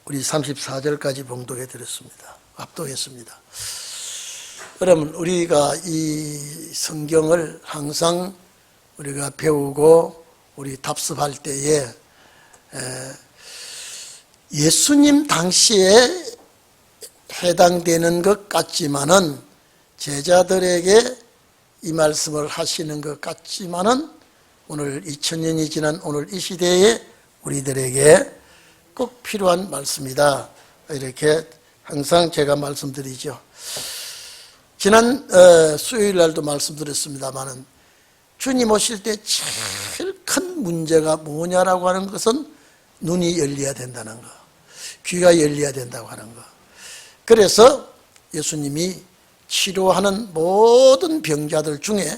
우리 34절까지 봉독해 드렸습니다. 압독했습니다. 그러면 우리가 이 성경을 항상 우리가 배우고 우리 답습할 때에 예수님 당시에 해당되는 것 같지만은 제자들에게 이 말씀을 하시는 것 같지만은 오늘 2000년이 지난 오늘 이 시대에 우리들에게 꼭 필요한 말씀이다. 이렇게 항상 제가 말씀드리죠. 지난 수요일 날도 말씀드렸습니다마는 주님 오실 때 제일 큰 문제가 뭐냐라고 하는 것은 눈이 열려야 된다는 거, 귀가 열려야 된다고 하는 거. 그래서 예수님이 치료하는 모든 병자들 중에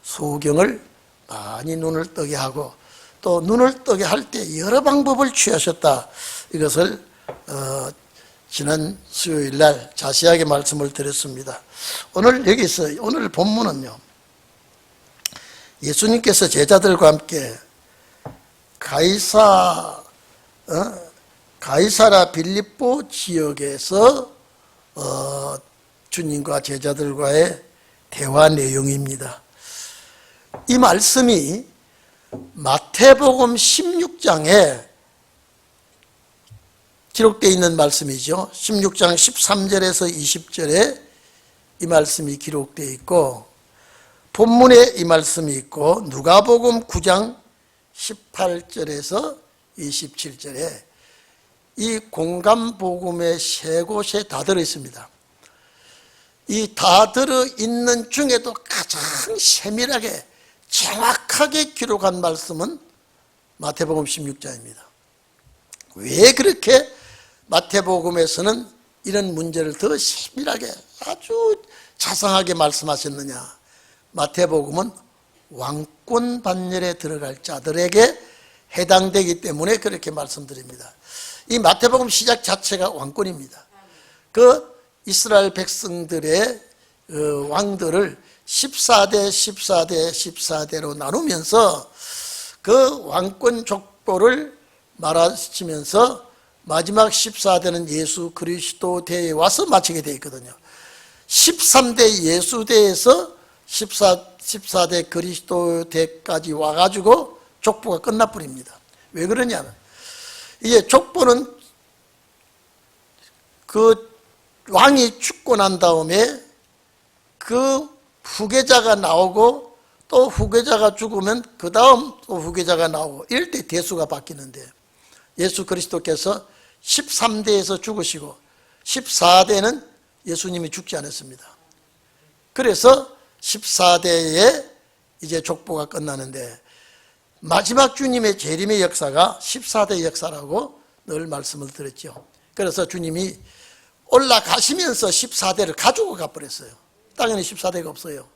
소경을 많이 눈을 뜨게 하고 또 눈을 뜨게 할 때 여러 방법을 취하셨다. 이것을 지난 수요일 날 자세하게 말씀을 드렸습니다. 오늘 여기서 오늘 본문은요, 예수님께서 제자들과 함께 가이사라 빌립보 지역에서 주님과 제자들과의 대화 내용입니다. 이 말씀이 마태복음 16장에 기록되어 있는 말씀이죠. 16장 13절에서 20절에 이 말씀이 기록되어 있고 본문에 이 말씀이 있고 누가복음 9장 18절에서 27절에 이 공감복음의 세 곳에 다 들어있습니다. 이 다 들어있는 중에도 가장 세밀하게 정확하게 기록한 말씀은 마태복음 16장입니다. 왜 그렇게 마태복음에서는 이런 문제를 더 세밀하게 아주 자상하게 말씀하셨느냐? 마태복음은 왕권 반열에 들어갈 자들에게 해당되기 때문에 그렇게 말씀드립니다. 이 마태복음 시작 자체가 왕권입니다. 그 이스라엘 백성들의 왕들을 14대로 나누면서 그 왕권 족보를 말하시면서 마지막 14대는 예수 그리스도 대에 와서 마치게 되어 있거든요. 13대 예수대에서 14대 그리스도 대까지 와가지고 족보가 끝나버립니다. 왜 그러냐면 이게 족보는 그 왕이 죽고 난 다음에 그 후계자가 나오고 또 후계자가 죽으면 그 다음 또 후계자가 나오고 이럴 때 대수가 바뀌는데 예수 그리스도께서 13대에서 죽으시고 14대는 예수님이 죽지 않았습니다. 그래서 14대에 이제 족보가 끝나는데 마지막 주님의 재림의 역사가 14대 역사라고 늘 말씀을 드렸죠. 그래서 주님이 올라가시면서 14대를 가지고 가버렸어요. 당연히 14대가 없어요.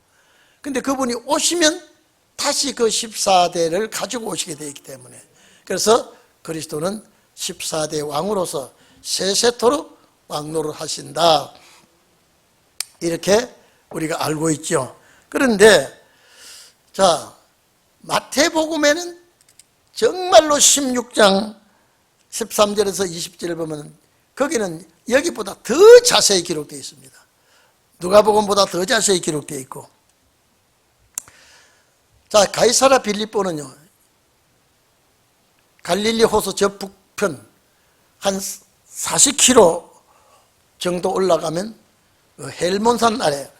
근데 그분이 오시면 다시 그 14대를 가지고 오시게 되기 때문에 그래서 그리스도는 14대 왕으로서 세세토록 왕노를 하신다. 이렇게 우리가 알고 있죠. 그런데 자 마태복음에는 정말로 16장 13절에서 20절을 보면 거기는 여기보다 더 자세히 기록되어 있습니다. 누가복음보다 더 자세히 기록되어 있고 자 가이사라 빌립보는요 갈릴리 호수 저 북편 한 40km 정도 올라가면 헬몬산 아래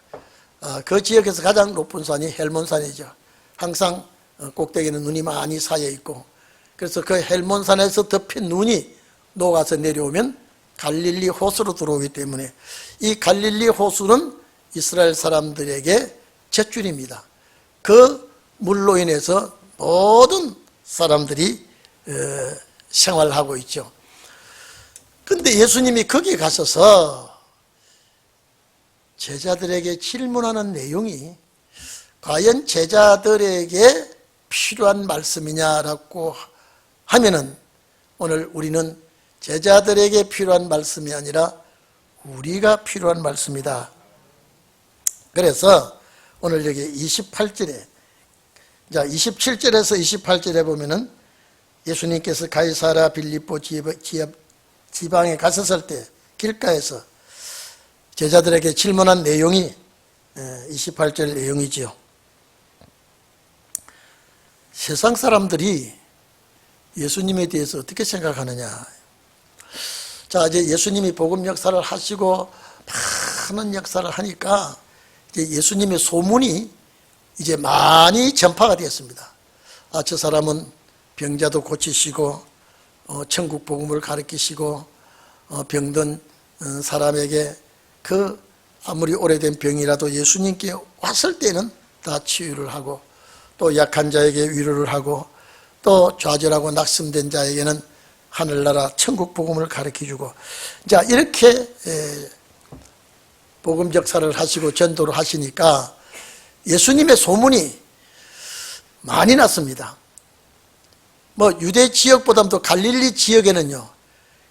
그 지역에서 가장 높은 산이 헬몬산이죠. 항상 꼭대기는 눈이 많이 쌓여 있고 그래서 그 헬몬산에서 덮인 눈이 녹아서 내려오면 갈릴리 호수로 들어오기 때문에 이 갈릴리 호수는 이스라엘 사람들에게 잿줄입니다. 그 물로 인해서 모든 사람들이 생활하고 있죠. 그런데 예수님이 거기에 가셔서 제자들에게 질문하는 내용이 과연 제자들에게 필요한 말씀이냐라고 하면은 오늘 우리는 제자들에게 필요한 말씀이 아니라 우리가 필요한 말씀이다. 그래서 오늘 여기 28절에 자 27절에서 28절에 보면은 예수님께서 가이사랴 빌립보 지방에 가셨을 때 길가에서 제자들에게 질문한 내용이 28절 내용이지요. 세상 사람들이 예수님에 대해서 어떻게 생각하느냐. 자, 이제 예수님이 복음 역사를 하시고 많은 역사를 하니까 이제 예수님의 소문이 이제 많이 전파가 되었습니다. 아, 저 사람은 병자도 고치시고 천국 복음을 가르치시고 병든 사람에게 그 아무리 오래된 병이라도 예수님께 왔을 때는 다 치유를 하고 또 약한 자에게 위로를 하고 또 좌절하고 낙심된 자에게는 하늘나라 천국 복음을 가르쳐주고, 자, 이렇게 복음 역사를 하시고 전도를 하시니까 예수님의 소문이 많이 났습니다. 뭐 유대 지역보다도 갈릴리 지역에는요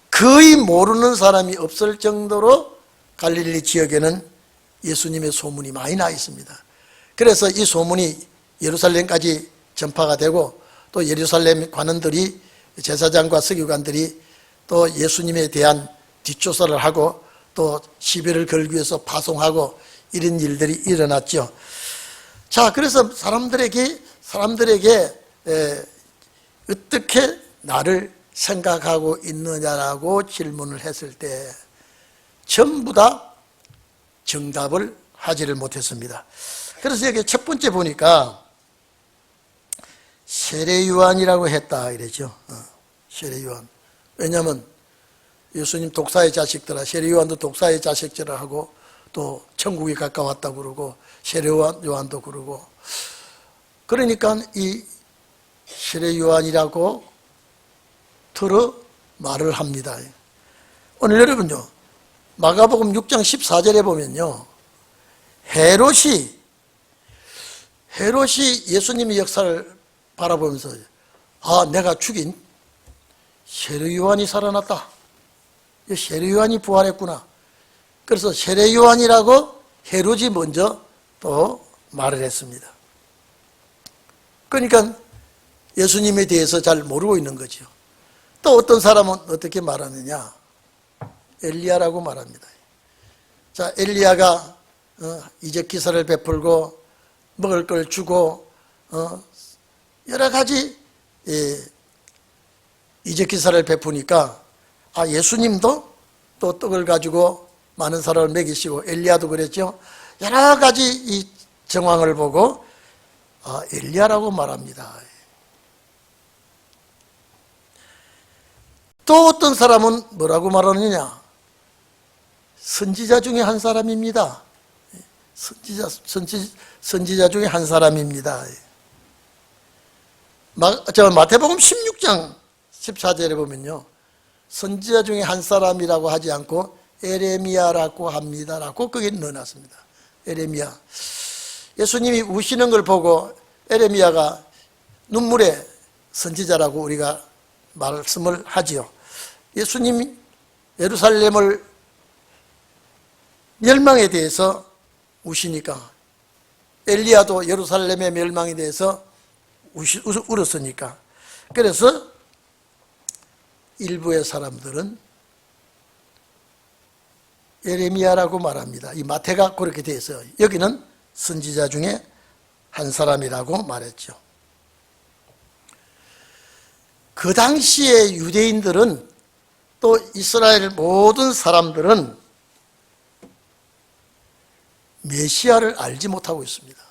거의 모르는 사람이 없을 정도로 갈릴리 지역에는 예수님의 소문이 많이 나 있습니다. 그래서 이 소문이 예루살렘까지 전파가 되고 또 예루살렘 관원들이, 제사장과 서기관들이 또 예수님에 대한 뒷조사를 하고 또 시비를 걸기 위해서 파송하고 이런 일들이 일어났죠. 자, 그래서 사람들에게 어떻게 나를 생각하고 있느냐라고 질문을 했을 때 전부 다 정답을 하지를 못했습니다. 그래서 여기 첫 번째 보니까 세례요한이라고 했다 이러죠. 세례요한. 왜냐하면 예수님 독사의 자식들아, 세례요한도 독사의 자식들아 하고 또 천국이 가까웠다고 그러고 세례요한도 그러고, 그러니까 이 세례요한이라고 들어 말을 합니다. 오늘 여러분요 마가복음 6장 14절에 보면요 헤롯이 예수님의 역사를 바라보면서 아, 내가 죽인 세례요한이 살아났다, 세례요한이 부활했구나. 그래서 세례요한이라고 헤롯이 먼저 또 말을 했습니다. 그러니까 예수님에 대해서 잘 모르고 있는 거죠. 또 어떤 사람은 어떻게 말하느냐, 엘리야라고 말합니다. 자, 엘리야가 이적 기사를 베풀고 먹을 걸 주고 여러 가지 이적 기사를 베푸니까 아, 예수님도 또 떡을 가지고 많은 사람을 먹이시고 엘리야도 그랬죠. 여러 가지 이 정황을 보고 아, 엘리야라고 말합니다. 또 어떤 사람은 뭐라고 말하느냐, 선지자 중에 한 사람입니다. 선지자 중에 한 사람입니다. 마태복음 16장 14절에 보면요 선지자 중에 한 사람이라고 하지 않고 에레미야라고 합니다라고 거기에 넣어놨습니다. 에레미야. 예수님이 우시는 걸 보고 에레미야가 눈물의 선지자라고 우리가 말씀을 하지요. 예수님이 예루살렘을 멸망에 대해서 우시니까 엘리야도 예루살렘의 멸망에 대해서 울었으니까, 그래서 일부의 사람들은 예레미야라고 말합니다. 이 마태가 그렇게 되어 있어요. 여기는 선지자 중에 한 사람이라고 말했죠. 그 당시에 유대인들은 또 이스라엘 모든 사람들은 메시아를 알지 못하고 있습니다.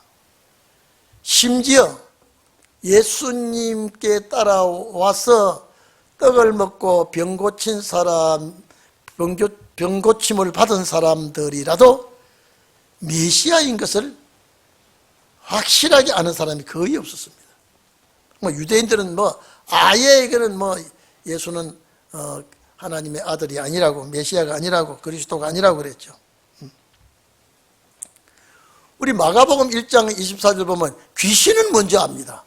심지어 예수님께 따라와서 떡을 먹고 병 고친 사람, 병 고침을 받은 사람들이라도 메시아인 것을 확실하게 아는 사람이 거의 없었습니다. 뭐 유대인들은 뭐 아예 이거는 뭐 예수는 하나님의 아들이 아니라고, 메시아가 아니라고, 그리스도가 아니라고 그랬죠. 우리 마가복음 1장 24절 보면 귀신은 먼저 압니다.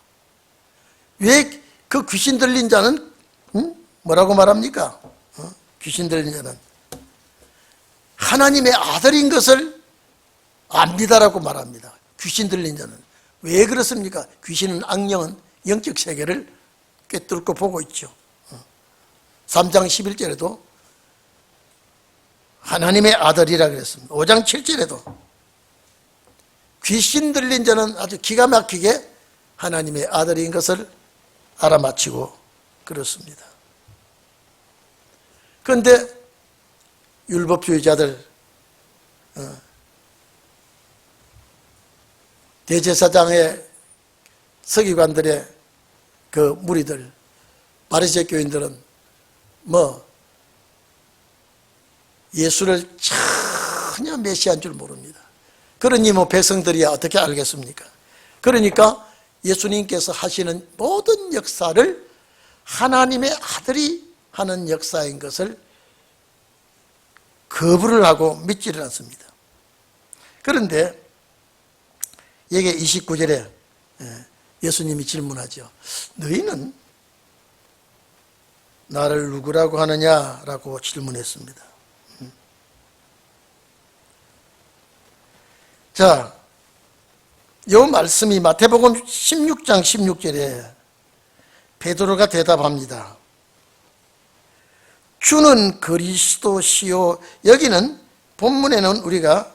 왜 그 귀신 들린 자는 뭐라고 말합니까? 귀신 들린 자는 하나님의 아들인 것을 압니다라고 말합니다. 귀신 들린 자는. 왜 그렇습니까? 귀신은 악령은 영적 세계를 꿰뚫고 보고 있죠. 3장 11절에도 하나님의 아들이라 그랬습니다. 5장 7절에도 귀신 들린 자는 아주 기가 막히게 하나님의 아들인 것을 알아맞히고 그렇습니다. 그런데 율법주의자들, 대제사장의 서기관들의 그 무리들, 바리새 교인들은 예수를 전혀 메시아인 줄 모릅니다. 그러니 백성들이야 어떻게 알겠습니까? 그러니까 예수님께서 하시는 모든 역사를 하나님의 아들이 하는 역사인 것을 거부를 하고 믿지를 않습니다. 그런데 여기 29절에 예수님이 질문하죠. 너희는 나를 누구라고 하느냐라고 질문했습니다. 자, 이 말씀이 마태복음 16장 16절에 베드로가 대답합니다. 주는 그리스도시요. 여기는 본문에는 우리가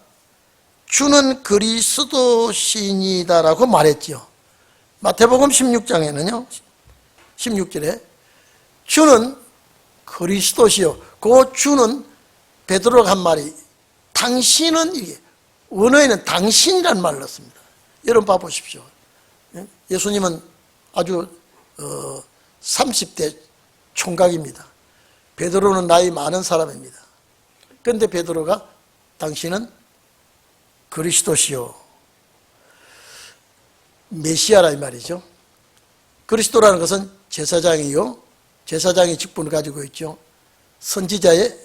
주는 그리스도시니다라고 말했죠. 마태복음 16장에는요, 16절에 주는 그리스도시요. 그 주는 베드로가 한 말이 당신은, 이게 원어에는 당신이라는 말을 넣습니다. 여러분 봐보십시오. 예수님은 아주 30대 총각입니다. 베드로는 나이 많은 사람입니다. 그런데 베드로가 당신은 그리스도시요, 메시아라 이 말이죠. 그리스도라는 것은 제사장이요, 제사장의 직분을 가지고 있죠. 선지자의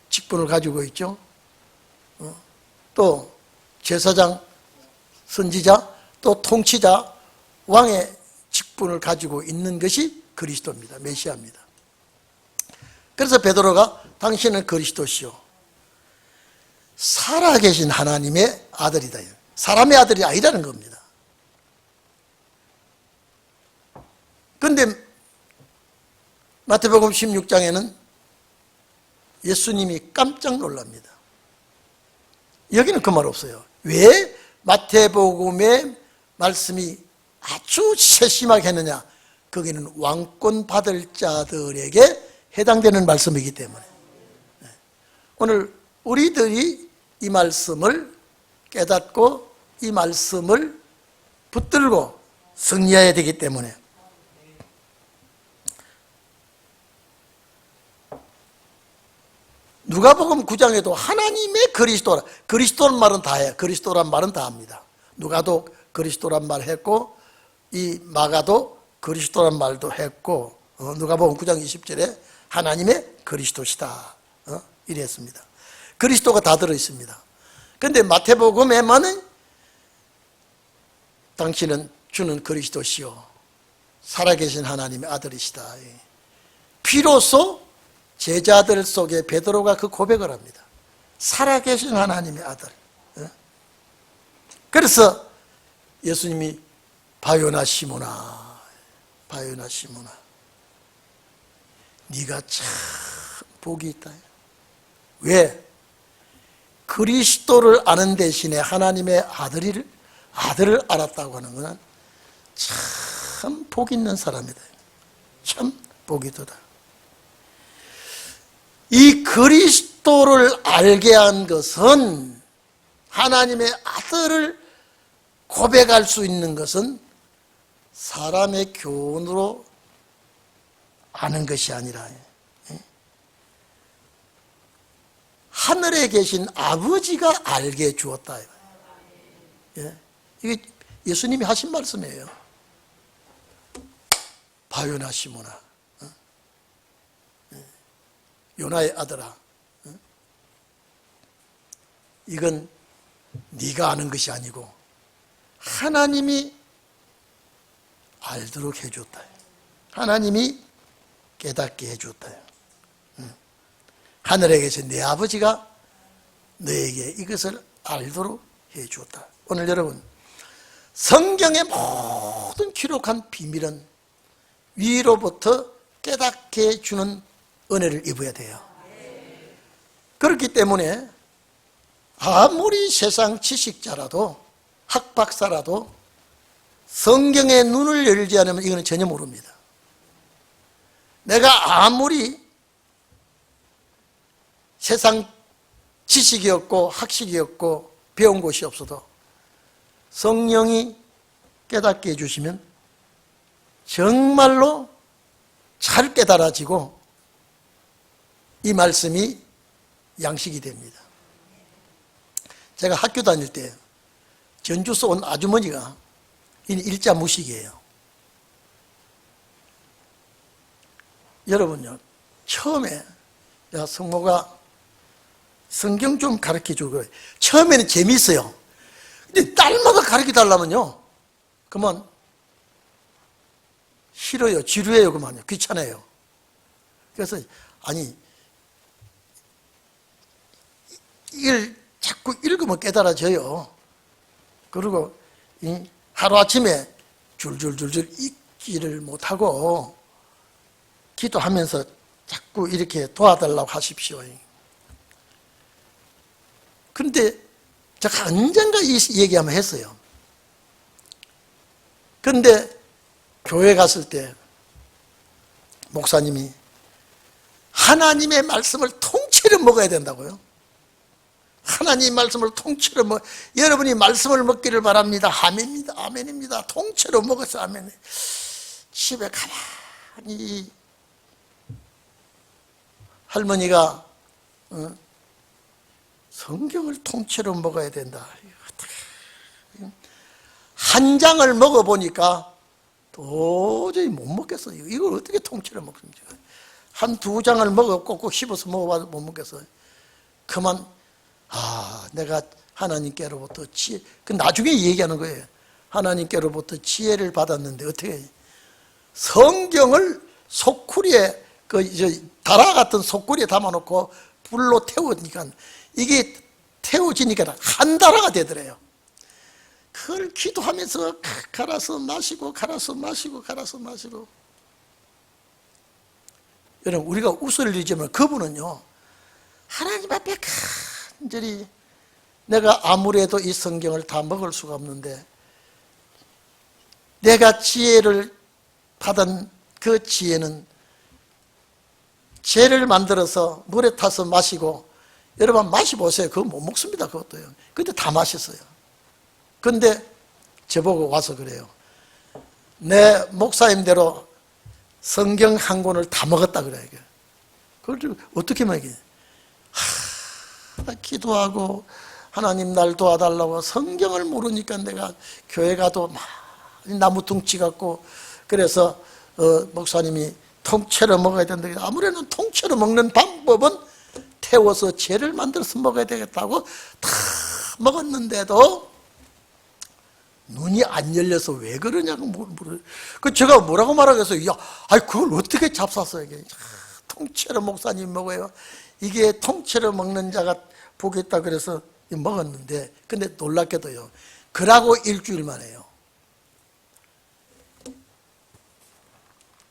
직분을 가지고 있죠. 또 제사장, 선지자, 또 통치자, 왕의 직분을 가지고 있는 것이 그리스도입니다. 메시아입니다. 그래서 베드로가 당신은 그리스도시요, 살아계신 하나님의 아들이다. 사람의 아들이 아니라는 겁니다. 그런데 마태복음 16장에는 예수님이 깜짝 놀랍니다. 여기는 그 말 없어요. 왜 마태복음의 말씀이 아주 세심하게 했느냐? 거기는 왕권 받을 자들에게 해당되는 말씀이기 때문에. 오늘 우리들이 이 말씀을 깨닫고 이 말씀을 붙들고 승리해야 되기 때문에. 누가복음 9장에도 하나님의 그리스도라, 그리스도란 말은 다 해요. 그리스도란 말은 다 합니다. 누가도 그리스도란 말 했고, 이 마가도 그리스도란 말도 했고, 누가복음 9장 20절에 하나님의 그리스도시다 이랬습니다. 그리스도가 다 들어있습니다. 그런데 마태복음에만은 당신은 주는 그리스도시요, 살아계신 하나님의 아들이시다. 비로소 제자들 속에 베드로가 그 고백을 합니다. 살아계신 하나님의 아들. 그래서 예수님이 바요나 시모나, 바요나 시모나, 네가 참 복이 있다. 왜? 그리스도를 아는 대신에 하나님의 아들을 알았다고 하는 것은 참 복 있는 사람이다. 참 복이 있다. 이 그리스도를 알게 한 것은, 하나님의 아들을 고백할 수 있는 것은 사람의 교훈으로 아는 것이 아니라 하늘에 계신 아버지가 알게 주었다. 이게 예수님이 하신 말씀이에요. 바요나 시모나, 요나의 아들아, 이건 네가 아는 것이 아니고 하나님이 알도록 해줬다. 하나님이 깨닫게 해줬다. 하늘에 계신 내 아버지가 너에게 이것을 알도록 해줬다. 오늘 여러분, 성경의 모든 기록한 비밀은 위로부터 깨닫게 해주는 은혜를 입어야 돼요. 그렇기 때문에 아무리 세상 지식자라도 학박사라도 성경의 눈을 열지 않으면 이거는 전혀 모릅니다. 내가 아무리 세상 지식이 없고 학식이 없고 배운 곳이 없어도 성령이 깨닫게 해주시면 정말로 잘 깨달아지고 이 말씀이 양식이 됩니다. 제가 학교 다닐 때 전주서 온 아주머니가 일자 무식이에요. 여러분요, 처음에 야 성모가 성경 좀 가르쳐주고, 처음에는 재미있어요. 근데 딸마다 가르쳐달라면요, 그만 싫어요, 지루해요, 그만요, 귀찮아요. 그래서 아니 이걸 자꾸 읽으면 깨달아져요. 그리고 하루아침에 줄줄줄줄 읽지를 못하고 기도하면서 자꾸 이렇게 도와달라고 하십시오. 그런데 제가 언젠가 이 얘기 한번 했어요. 그런데 교회 갔을 때 목사님이 하나님의 말씀을 통째로 먹어야 된다고요. 하나님 말씀을 통째로 여러분이 말씀을 먹기를 바랍니다. 아멘입니다. 아멘입니다. 통째로 먹어서 아멘. 집에 가만히 할머니가 성경을 통째로 먹어야 된다. 한 장을 먹어보니까 도저히 못 먹겠어요. 이걸 어떻게 통째로 먹습니까? 한 두 장을 먹어 꼭꼭 씹어서 먹어봐도 못 먹겠어요. 그만 내가 하나님께로부터 지혜, 그 나중에 얘기하는 거예요. 하나님께로부터 지혜를 받았는데 어떻게 성경을 소쿠리에 다라 같은 소쿠리에 담아놓고 불로 태우니까 이게 태워지니까 한 다라가 되더래요. 그걸 기도하면서 갈아서 마시고 갈아서 마시고 갈아서 마시고. 여러분, 우리가 웃을 일이지만 그분은요, 하나님 앞에 간절히 내가 아무래도 이 성경을 다 먹을 수가 없는데 내가 지혜를 받은 그 지혜는 죄를 만들어서 물에 타서 마시고, 여러분 마셔보세요. 그거 못 먹습니다. 그것도요. 근데 다 마셨어요. 근데 저보고 와서 그래요. 내 목사님대로 성경 한 권을 다 먹었다 그래요. 그걸 어떻게 먹여요? 기도하고 하나님 날 도와달라고 성경을 모르니까 내가 교회 가도 막 나무 둥치 같고, 그래서 목사님이 통째로 먹어야 된다. 아무래도 통째로 먹는 방법은 태워서 죄를 만들어서 먹어야 되겠다고 다 먹었는데도 눈이 안 열려서 왜 그러냐고 물어요. 그 제가 뭐라고 말하겠어요? 야, 그걸 어떻게 잡쌌어요? 이게 통째로 목사님 먹어요. 이게 통째로 먹는 자가 복이 있다 그래서 먹었는데, 근데 놀랍게도요, 그러고 일주일 만에요,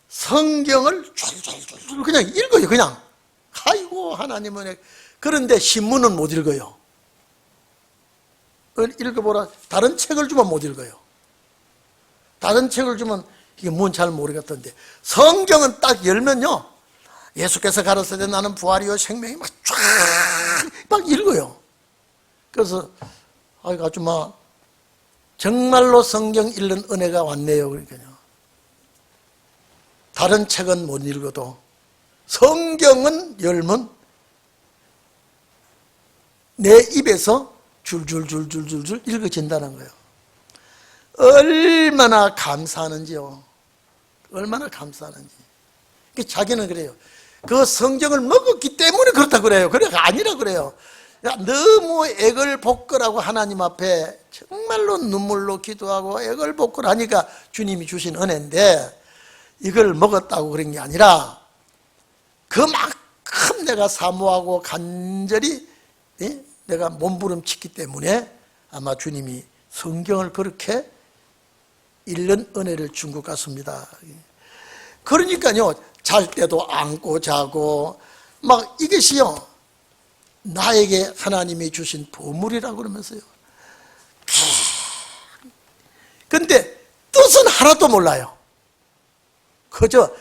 성경을 줄줄줄 그냥 읽어요. 그냥 아이고 하나님은. 그런데 신문은 못 읽어요. 읽어보라. 다른 책을 주면 못 읽어요. 다른 책을 주면 이게 뭔 잘 모르겠던데, 성경은 딱 열면요, 예수께서 가르치되 나는 부활이요 생명이 막 쫙 막 읽어요. 그래서 아줌마 정말로 성경 읽는 은혜가 왔네요. 그러니까요, 다른 책은 못 읽어도 성경은 열면 내 입에서 줄줄줄줄줄줄 읽어진다는 거예요. 얼마나 감사하는지요. 얼마나 감사하는지. 자기는 그래요. 그 성경을 먹었기 때문에 그렇다 그래요. 그래가 아니라 그래요. 야, 너무 애걸복걸하고 하나님 앞에 정말로 눈물로 기도하고 애걸복걸 하니까 주님이 주신 은혜인데, 이걸 먹었다고 그런 게 아니라 그만큼 내가 사모하고 간절히 내가 몸부림치기 때문에 아마 주님이 성경을 그렇게 읽는 은혜를 준 것 같습니다. 그러니까요, 잘 때도 안고 자고 막 이것이요, 나에게 하나님이 주신 보물이라고 그러면서요. 근데 뜻은 하나도 몰라요. 그저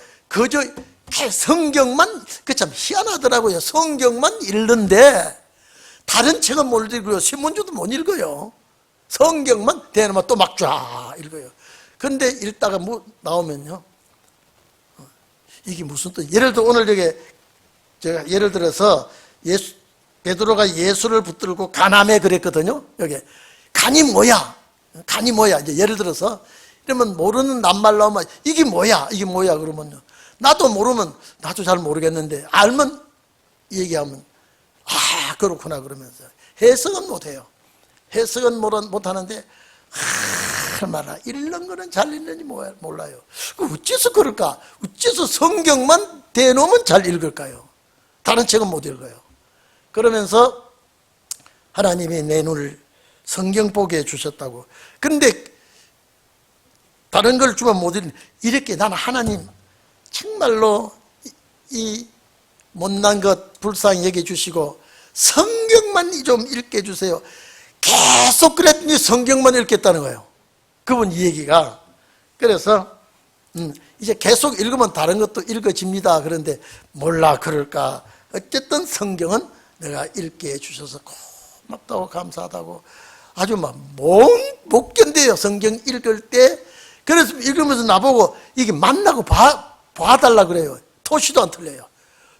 성경만, 그 참 희한하더라고요. 성경만 읽는데 다른 책은 못 읽고요, 신문지도 못 읽어요. 성경만 대놓으면 또 막 쫙 읽어요. 근데 읽다가 뭐 나오면요, 이게 무슨 뜻? 예를 들어 오늘 제가 예를 들어서 베드로가 예수를 붙들고 간암에 그랬거든요. 여기 간이 뭐야? 간이 뭐야? 이제 예를 들어서 이러면 모르는 낱말 나오면 이게 뭐야? 이게 뭐야? 그러면요, 나도 모르면 나도 잘 모르겠는데 알면 얘기하면 아 그렇구나 그러면서 해석은 못해요. 해석은 못하는데 말아 읽는 거는 잘 읽는지 몰라요. 어째서 그럴까? 어째서 성경만 대놓으면 잘 읽을까요? 다른 책은 못 읽어요. 그러면서 하나님이 내 눈을 성경 보게 해주셨다고. 근데 다른 걸 주면 못 읽는, 이렇게 나는 하나님 정말로 이 못난 것 불쌍히 여겨주시고 성경만 좀 읽게 해주세요. 계속 그랬더니 성경만 읽겠다는 거예요, 그분 이 얘기가. 그래서 이제 계속 읽으면 다른 것도 읽어집니다. 그런데 몰라 그럴까? 어쨌든 성경은 내가 읽게 해주셔서 고맙다고 감사하다고 아주 막 못 견뎌요, 성경 읽을 때. 그래서 읽으면서 나보고 이게 맞나고 봐달라 그래요. 토시도 안 틀려요.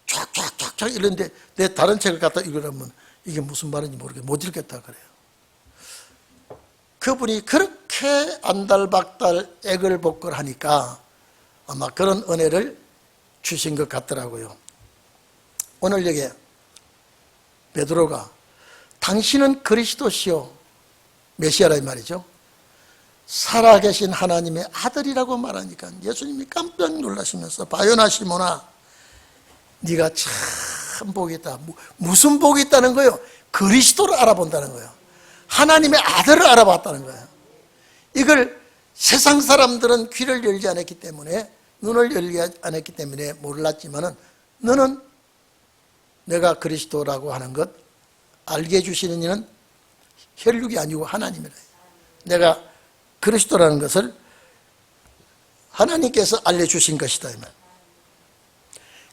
쫙쫙쫙쫙 이런데 내 다른 책을 갖다 읽으라면 이게 무슨 말인지 모르겠어, 못 읽겠다 그래요. 그분이 그렇게 안달박달 애걸복걸 하니까 아마 그런 은혜를 주신 것 같더라고요. 오늘 여기 베드로가 당신은 그리스도시요 메시아라 이 말이죠, 살아계신 하나님의 아들이라고 말하니까 예수님이 깜짝 놀라시면서 바요나 시몬아, 네가 참 복이 있다. 무슨 복이 있다는 거예요? 그리스도를 알아본다는 거예요. 하나님의 아들을 알아봤다는 거예요. 이걸 세상 사람들은 귀를 열지 않았기 때문에, 눈을 열지 않았기 때문에 몰랐지만은 너는 내가 그리스도라고 하는 것 알게 해주시는 이는 혈육이 아니고 하나님이라. 내가 그리스도라는 것을 하나님께서 알려주신 것이다 이 말.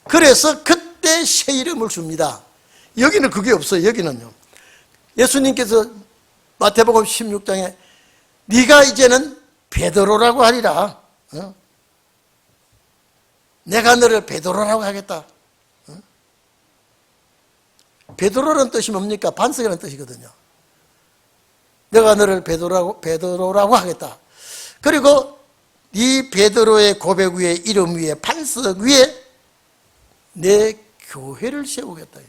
그래서 그때 새 이름을 줍니다. 여기는 그게 없어요. 여기는요, 예수님께서 마태복음 16장에 네가 이제는 베드로라고 하리라. 내가 너를 베드로라고 하겠다. 베드로라는 뜻이 뭡니까? 반석이라는 뜻이거든요. 내가 너를 베드로라고 하겠다. 그리고 네 베드로의 고백 위에, 이름 위에, 반석 위에 내 교회를 세우겠다.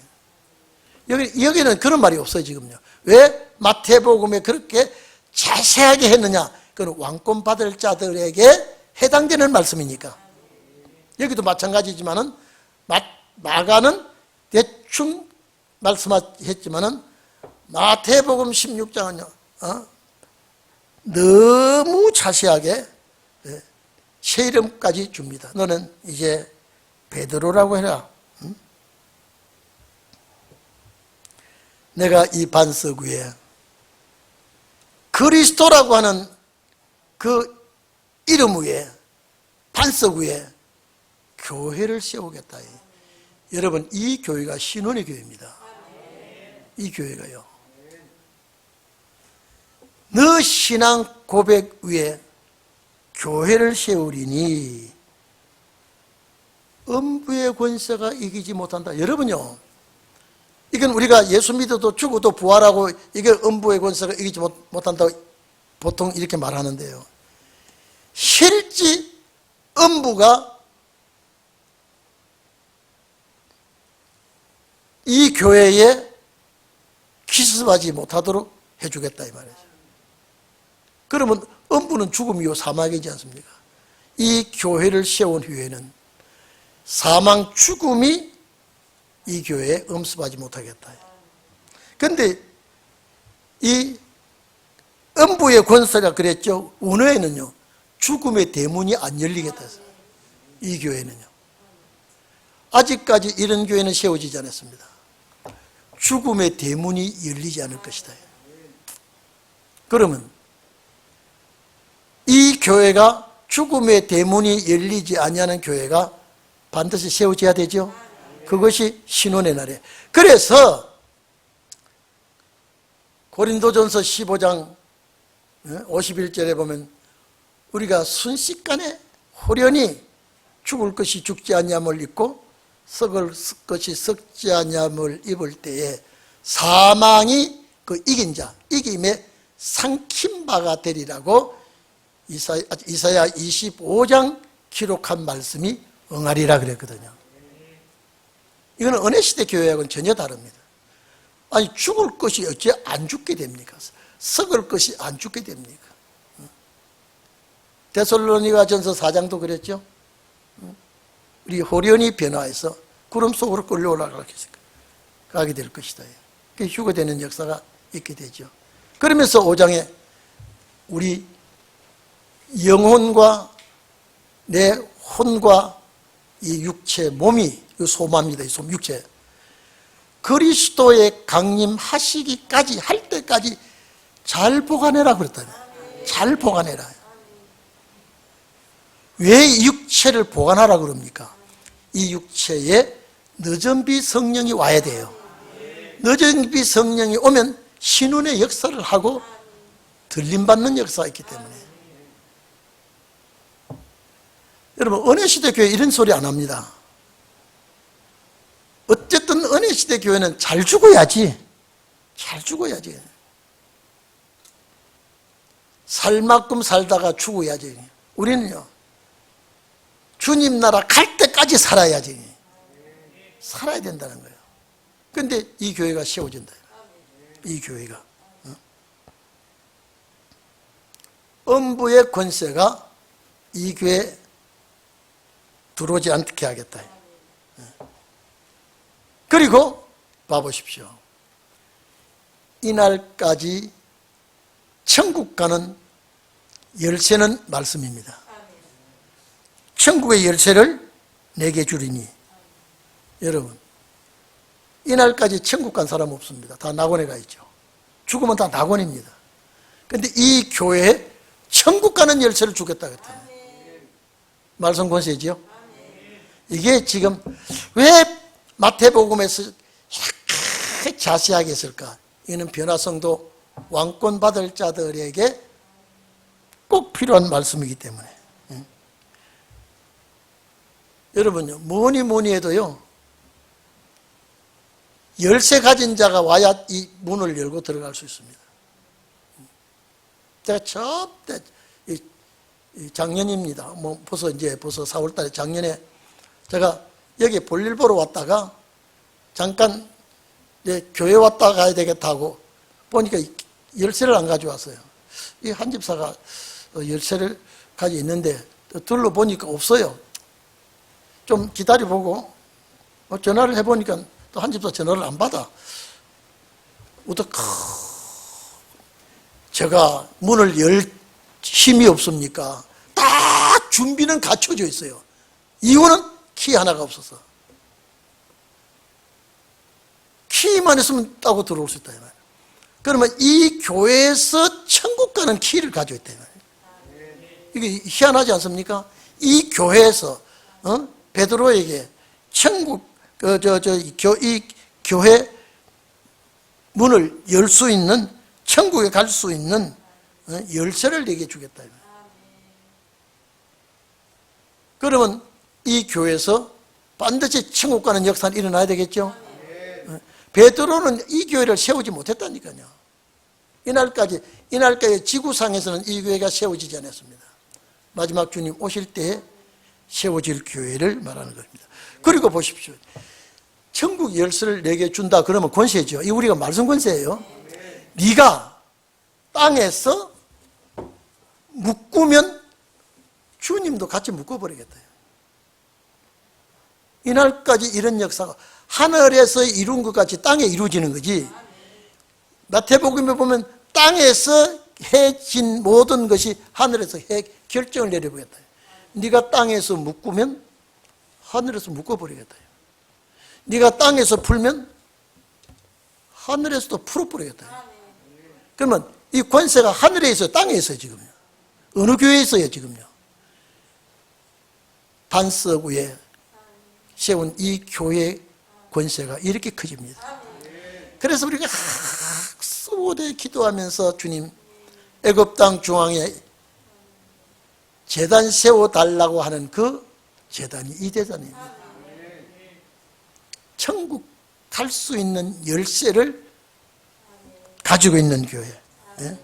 여기는 그런 말이 없어요 지금요. 왜 마태복음에 그렇게 자세하게 했느냐? 그건 왕권 받을 자들에게 해당되는 말씀이니까. 여기도 마찬가지지만은 마가는 대충 말씀했지만은 마태복음 16장은요 너무 자세하게 새 이름까지 줍니다. 너는 이제 베드로라고 해라. 내가 이 반석 위에 그리스도라고 하는 그 이름 위에, 반석 위에 교회를 세우겠다. 여러분, 이 교회가 신혼의 교회입니다. 이 교회가요, 너 신앙 고백 위에 교회를 세우리니 음부의 권세가 이기지 못한다. 여러분요, 이건 우리가 예수 믿어도 죽어도 부활하고 이게 음부의 권세가 이기지 못한다고 보통 이렇게 말하는데요, 실제 음부가 이 교회에 기습하지 못하도록 해주겠다 이 말이죠. 그러면 음부는 죽음이요 사망이지 않습니까? 이 교회를 세운 후에는 사망 죽음이 이 교회에 음습하지 못하겠다. 그런데 이 음부의 권세가 그랬죠. 원어에는요 죽음의 대문이 안 열리겠다. 이 교회는요. 아직까지 이런 교회는 세워지지 않았습니다. 죽음의 대문이 열리지 않을 것이다. 그러면 이 교회가 죽음의 대문이 열리지 아니하는 교회가 반드시 세워져야 되죠. 그것이 신혼의 날이에요. 그래서 고린도전서 15장 51절에 보면 우리가 순식간에 호련히 죽을 것이 죽지 아니함을 입고 썩을 것이 썩지 아니함을 입을 때에 사망이 그 이긴 자, 이김에 삼킨 바가 되리라고 이사야 25장 기록한 말씀이 응하리라 그랬거든요. 이거는 은혜시대 교회하고는 전혀 다릅니다. 아니 죽을 것이 어째 안 죽게 됩니까? 썩을 것이 안 죽게 됩니까? 데살로니가전서 4장도 그랬죠. 우리 호련히 변화해서 구름 속으로 끌려 올라가게 될 것이다. 휴거되는 역사가 있게 되죠. 그러면서 5장에 우리 영혼과 내 혼과 이 육체, 몸이 소마입니다. 이 육체. 그리스도의 강림하시기까지 할 때까지 잘 보관해라 그랬다네. 잘 보관해라. 왜 이 육체를 보관하라 그럽니까? 이 육체에 늦은비 성령이 와야 돼요. 늦은비 성령이 오면 신혼의 역사를 하고 들림받는 역사가 있기 때문에. 여러분 은혜시대 교회 이런 소리 안 합니다. 어쨌든 은혜시대 교회는 잘 죽어야지. 잘 죽어야지. 살 만큼 살다가 죽어야지. 우리는요 주님 나라 갈 때까지 살아야지. 살아야 된다는 거예요. 그런데 이 교회가 세워진다. 이 교회가 음부의 권세가 이 교회에 들어오지 않게 하겠다. 그리고 봐보십시오. 이날까지 천국 가는 열쇠는 말씀입니다. 천국의 열쇠를 내게 주리니. 여러분 이날까지 천국 간 사람 없습니다. 다 낙원에 가 있죠. 죽으면 다 낙원입니다. 그런데 이 교회에 천국 가는 열쇠를 주겠다 그랬더니 말씀 권세지요. 이게 지금 왜 마태복음에서 이렇게 자세하게 했을까? 이는 변화성도 왕권 받을 자들에게 꼭 필요한 말씀이기 때문에. 여러분요, 뭐니 해도요, 열쇠 가진 자가 와야 이 문을 열고 들어갈 수 있습니다. 제가 저때 작년입니다. 뭐 벌써 4월달에 작년에 제가 여기 볼일 보러 왔다가 잠깐 이제 교회 왔다 가야 되겠다 하고 보니까 열쇠를 안 가져왔어요. 이 한 집사가 열쇠를 가지고 있는데 둘러보니까 없어요. 좀 기다려보고 전화를 해보니까 또 한 집사 전화를 안 받아. 제가 문을 열 힘이 없습니까? 다 준비는 갖춰져 있어요. 이유는 키 하나가 없어서. 키만 있으면 따고 들어올 수 있다. 그러면 이 교회에서 천국 가는 키를 가지고 있다. 이게 희한하지 않습니까? 이 교회에서 베드로에게 천국 이 교회 문을 열 수 있는, 천국에 갈 수 있는 열쇠를 내게 주겠다. 그러면 이 교회에서 반드시 천국 가는 역사는 일어나야 되겠죠. 베드로는 이 교회를 세우지 못했다니까요. 이날까지 지구상에서는 이 교회가 세워지지 않았습니다. 마지막 주님 오실 때에 세워질 교회를 말하는 겁니다. 그리고 보십시오. 천국 열쇠를 내게 준다 그러면 권세죠. 이 우리가 말씀 권세예요. 네가 땅에서 묶으면 주님도 같이 묶어버리겠다. 이날까지 이런 역사가 하늘에서 이룬 것 같이 땅에 이루어지는 거지. 마태복음에 보면 땅에서 해진 모든 것이 하늘에서 결정을 내려보겠다. 네가 땅에서 묶으면 하늘에서 묶어버리겠다. 네가 땅에서 풀면 하늘에서도 풀어버리겠다. 그러면 이 권세가 하늘에 있어요, 땅에 있어요, 지금요? 어느 교회에 있어요, 지금요? 반석 위에 세운 이 교회의 권세가 이렇게 커집니다. 그래서 우리가 수고대 기도하면서 주님, 애굽 땅 중앙에 제단 세워달라고 하는 그 제단이 이 제단입니다. 천국 갈 수 있는 열쇠를 가지고 있는 교회. 예?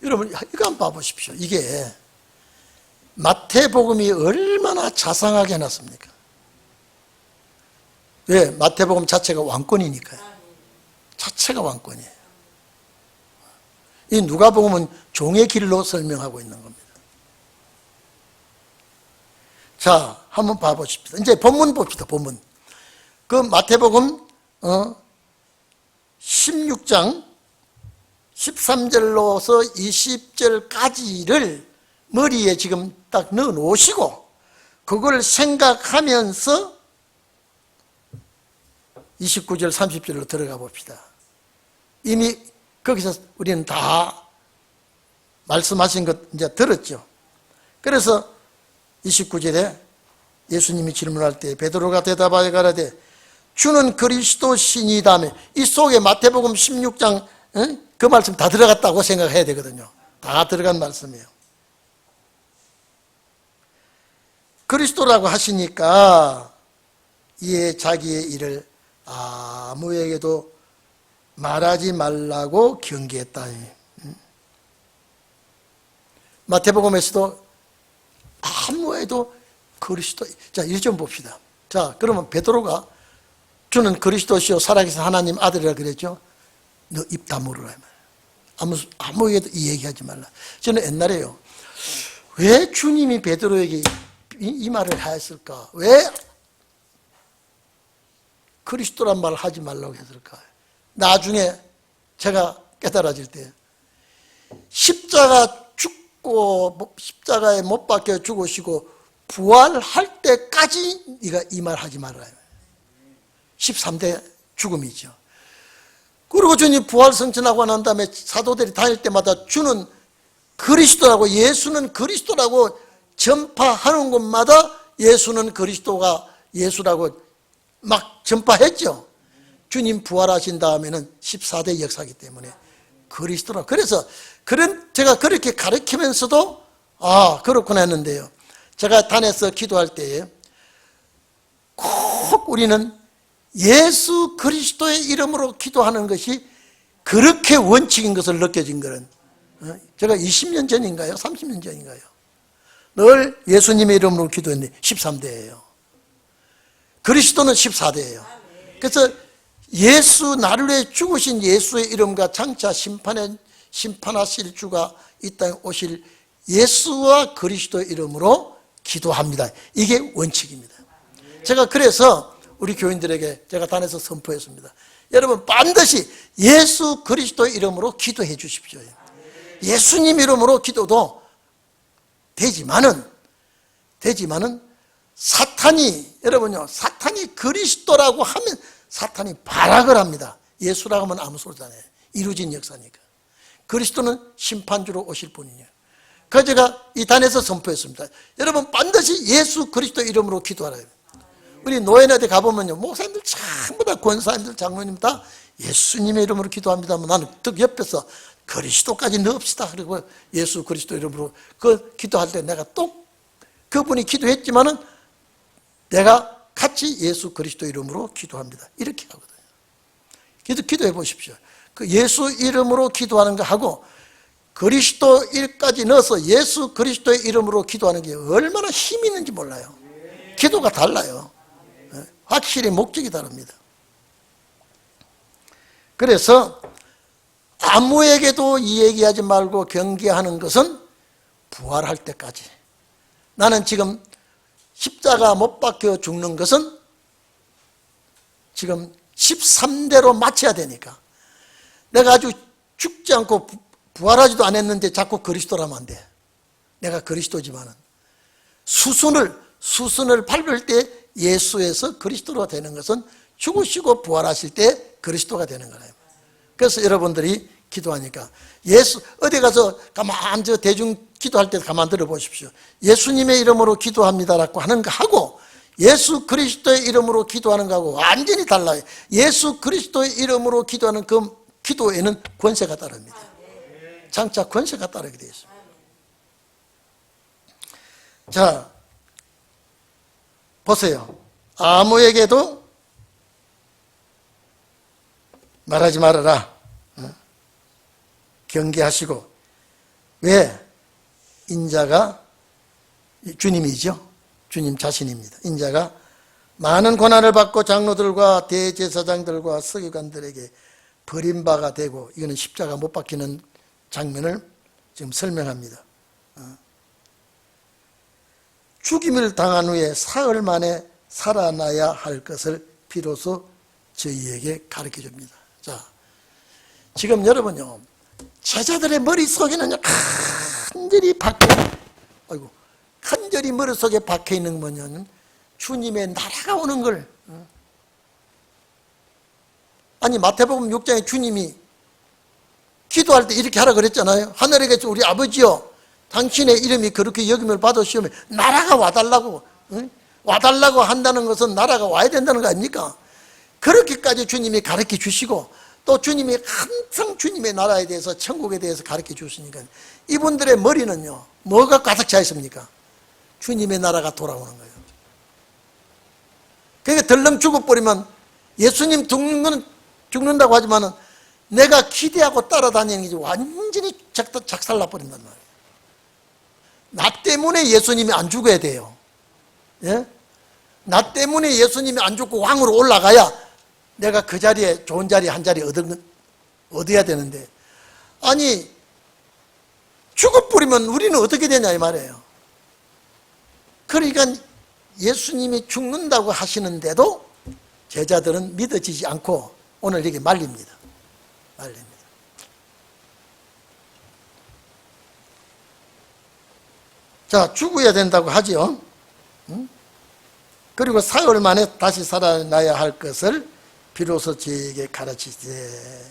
여러분 이거 한번 봐보십시오. 이게 마태복음이 얼마나 자상하게 해놨습니까? 왜? 마태복음 자체가 왕권이니까요. 자체가 왕권이에요. 이 누가복음은 종의 길로 설명하고 있는 겁니다. 자, 한번 봐보십시다. 이제 본문 봅시다. 본문. 그 마태복음 16장 13절로서 20절까지를 머리에 지금 딱 넣어 놓으시고 그걸 생각하면서 29절 30절로 들어가 봅시다. 이미 거기서 우리는 다 말씀하신 것 이제 들었죠. 그래서 29절에 예수님이 질문할 때 베드로가 대답하여 가라되 주는 그리스도시니다며, 이 속에 마태복음 16장 그 말씀 다 들어갔다고 생각해야 되거든요. 다 들어간 말씀이에요. 그리스도라고 하시니까 이에 자기의 일을 아무에게도 말하지 말라고 경계했다. 마태복음에서도 아무에도 그리스도. 자, 이 좀 봅시다. 자, 그러면 베드로가 주는 그리스도시요 살아계신 하나님 아들이라 그랬죠. 너 입 다물으라. 아무에게도 이 얘기하지 말라. 저는 옛날에요, 왜 주님이 베드로에게 이 말을 하였을까? 왜 그리스도란 말을 하지 말라고 했을까? 나중에 제가 깨달아질 때 십자가 죽고 십자가에 못 박혀 죽으시고 부활할 때까지 네가 이 말 하지 말아요. 13대 죽음이죠. 그리고 주님 부활 성천하고 난 다음에 사도들이 다닐 때마다 주는 그리스도라고, 예수는 그리스도라고 전파하는 곳마다 예수는 그리스도가 예수라고 막 전파했죠. 주님 부활하신 다음에는 14대 역사이기 때문에 그리스도라. 그래서 제가 그렇게 가르치면서도 그렇구나 했는데요. 제가 단에서 기도할 때에 꼭 우리는 예수 그리스도의 이름으로 기도하는 것이 그렇게 원칙인 것을 느껴진 거는, 제가 20년 전인가요? 30년 전인가요? 늘 예수님의 이름으로 기도했는데 13대예요. 그리스도는 14대예요. 그래서 예수, 나를 위해 죽으신 예수의 이름과 장차 심판하실 주가 이 땅에 오실 예수와 그리스도의 이름으로 기도합니다. 이게 원칙입니다. 제가 그래서 우리 교인들에게 제가 단에서 선포했습니다. 여러분 반드시 예수 그리스도의 이름으로 기도해 주십시오. 예수님 이름으로 기도도 되지만은 사탄이, 여러분요, 사탄이 그리스도라고 하면 사탄이 발악을 합니다. 예수라고 하면 아무 소리잖아요. 이루어진 역사니까. 그리스도는 심판주로 오실 분이에요. 그래서 제가 이 단에서 선포했습니다. 여러분 반드시 예수 그리스도 이름으로 기도하라요. 우리 노예네들 가보면요, 목사님들 전부 다 권사님들, 장로님 다 예수님의 이름으로 기도합니다만 나는 또 옆에서 그리스도까지 넣읍시다. 그리고 예수 그리스도 이름으로 그 기도할 때 내가 또 그분이 기도했지만은 내가 같이 예수 그리스도 이름으로 기도합니다. 이렇게 하거든요. 기도해 보십시오. 그 예수 이름으로 기도하는 거 하고 그리스도 일까지 넣어서 예수 그리스도의 이름으로 기도하는 게 얼마나 힘이 있는지 몰라요. 기도가 달라요. 확실히 목적이 다릅니다. 그래서 아무에게도 이 얘기하지 말고 경계하는 것은 부활할 때까지. 나는 지금 십자가 못 박혀 죽는 것은 지금 13대로 맞춰야 되니까. 내가 아주 죽지 않고 부활하지도 않았는데 자꾸 그리스도라면 안 돼. 내가 그리스도지만은 수순을 밟을 때 예수에서 그리스도로 되는 것은 죽으시고 부활하실 때 그리스도가 되는 거예요. 그래서 여러분들이 기도하니까 어디 가서 가만 대중 기도할 때 가만 들어보십시오. 예수님의 이름으로 기도합니다라고 하는 거 하고 예수 그리스도의 이름으로 기도하는 거하고 완전히 달라요. 예수 그리스도의 이름으로 기도하는 그 기도에는 권세가 따릅니다. 장차 권세가 따르게 되어 있습니다. 자, 보세요. 아무에게도 말하지 말아라. 경계하시고. 왜? 인자가 주님이죠. 주님 자신입니다. 인자가 많은 고난을 받고 장로들과 대제사장들과 서기관들에게 버림바가 되고, 이거는 십자가 못 박히는 장면을 지금 설명합니다. 죽임을 당한 후에 사흘 만에 살아나야 할 것을 비로소 저희에게 가르쳐 줍니다. 자, 지금 여러분요, 제자들의 머릿속에는 간절히 머릿속에 박혀 있는 뭐냐면 주님의 나라가 오는 걸. 아니, 마태복음 6장에 주님이 기도할 때 이렇게 하라 그랬잖아요. 하늘에 계신 우리 아버지요, 당신의 이름이 그렇게 여김을 받으시오면 나라가 와달라고. 와달라고 한다는 것은 나라가 와야 된다는 거 아닙니까? 그렇게까지 주님이 가르쳐 주시고, 또 주님이 항상 주님의 나라에 대해서, 천국에 대해서 가르쳐 주시니까 이분들의 머리는요, 뭐가 가득 차 있습니까? 주님의 나라가 돌아오는 거예요. 그러니까 덜렁 죽어버리면, 예수님 죽는다고 하지만은 내가 기대하고 따라다니는 게 완전히 작살나 버린단 말이에요. 나 때문에 예수님이 안 죽어야 돼요. 예? 나 때문에 예수님이 안 죽고 왕으로 올라가야 내가 그 자리에, 좋은 자리 한 자리 얻어야 되는데, 아니, 죽어버리면 우리는 어떻게 되냐 이 말이에요. 그러니까 예수님이 죽는다고 하시는데도 제자들은 믿어지지 않고 오늘 이렇게 말립니다. 자, 죽어야 된다고 하죠. 그리고 사흘 만에 다시 살아나야 할 것을 비로소 저에게 가르치되,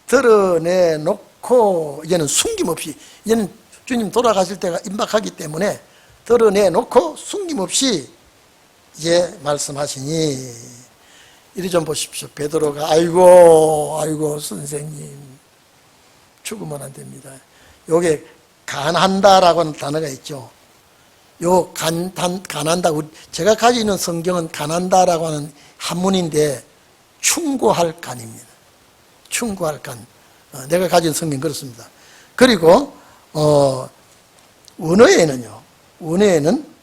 드러내놓고, 이제는 숨김없이, 이제는 주님 돌아가실 때가 임박하기 때문에 드러내놓고 숨김없이 이제 말씀하시니, 이리 좀 보십시오. 베드로가 아이고 선생님, 죽으면 안 됩니다. 요게 간한다라고 하는 단어가 있죠. 요 간한다, 제가 가지고 있는 성경은 간한다라고 하는 한문인데 충고할 간입니다. 충고할 간. 내가 가진 성경 그렇습니다. 그리고 원어에는